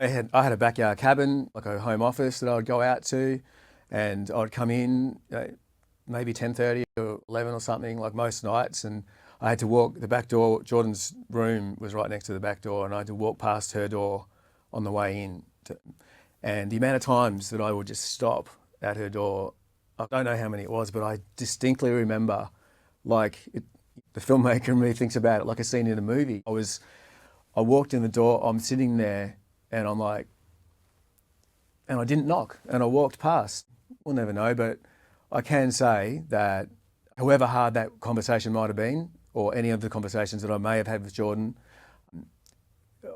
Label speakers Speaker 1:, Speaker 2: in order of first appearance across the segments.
Speaker 1: I had a backyard cabin, like a home office that I would go out to, and I'd come in maybe 10:30 or 11 or something, like most nights, and I had to walk the back door. Jordan's room was right next to the back door, and I had to walk past her door on the way in. And the amount of times that I would just stop at her door, I don't know how many it was, but I distinctly remember, the filmmaker in me thinks about it like a scene in a movie. I walked in the door, I'm sitting there, and I'm like, and I didn't knock, and I walked past. We'll never know, but I can say that however hard that conversation might have been, or any of the conversations that I may have had with Jordan,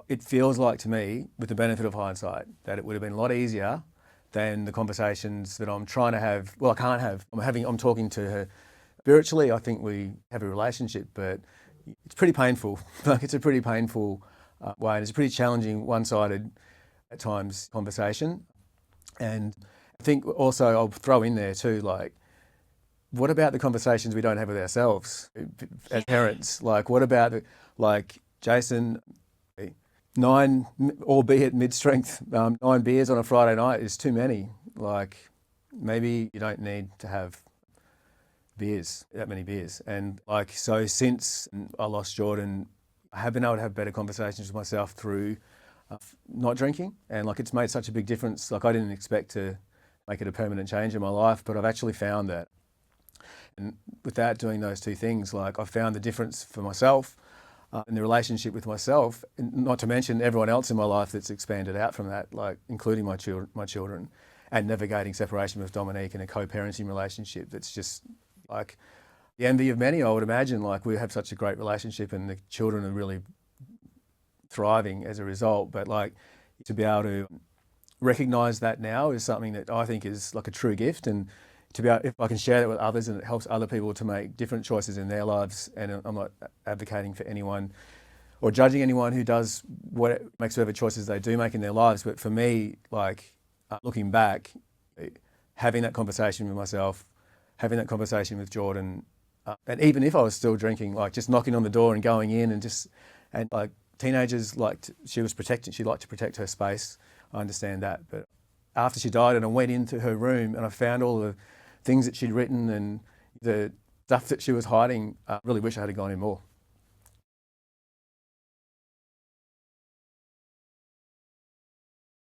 Speaker 1: it feels like to me, with the benefit of hindsight, that it would have been a lot easier than the conversations that I'm trying to have. Well, I can't have. I'm talking to her spiritually. I think we have a relationship, but it's pretty painful. It's a pretty painful way, and it's a pretty challenging, one-sided at times conversation. And I think also I'll throw in there too, what about the conversations we don't have with ourselves as parents? What about Jason? 9, albeit mid-strength, 9 beers on a Friday night is too many. Maybe you don't need to have that many beers. And so since I lost Jordan, I have been able to have better conversations with myself through not drinking. And it's made such a big difference. I didn't expect to make it a permanent change in my life, but I've actually found that. And without doing those two things, I've found the difference for myself, in the relationship with myself, and not to mention everyone else in my life that's expanded out from that, including my children, and navigating separation with Dominique in a co-parenting relationship that's just the envy of many, I would imagine. We have such a great relationship, and the children are really thriving as a result. But to be able to recognise that now is something that I think is a true gift, and to be able, if I can share that with others and it helps other people to make different choices in their lives. And I'm not advocating for anyone or judging anyone who does makes whatever choices they do make in their lives. But for me, looking back, having that conversation with myself, having that conversation with Jordan, and even if I was still drinking, just knocking on the door and going in and teenagers she liked to protect her space. I understand that. But after she died and I went into her room and I found all the things that she'd written and the stuff that she was hiding, I really wish I had gone in more.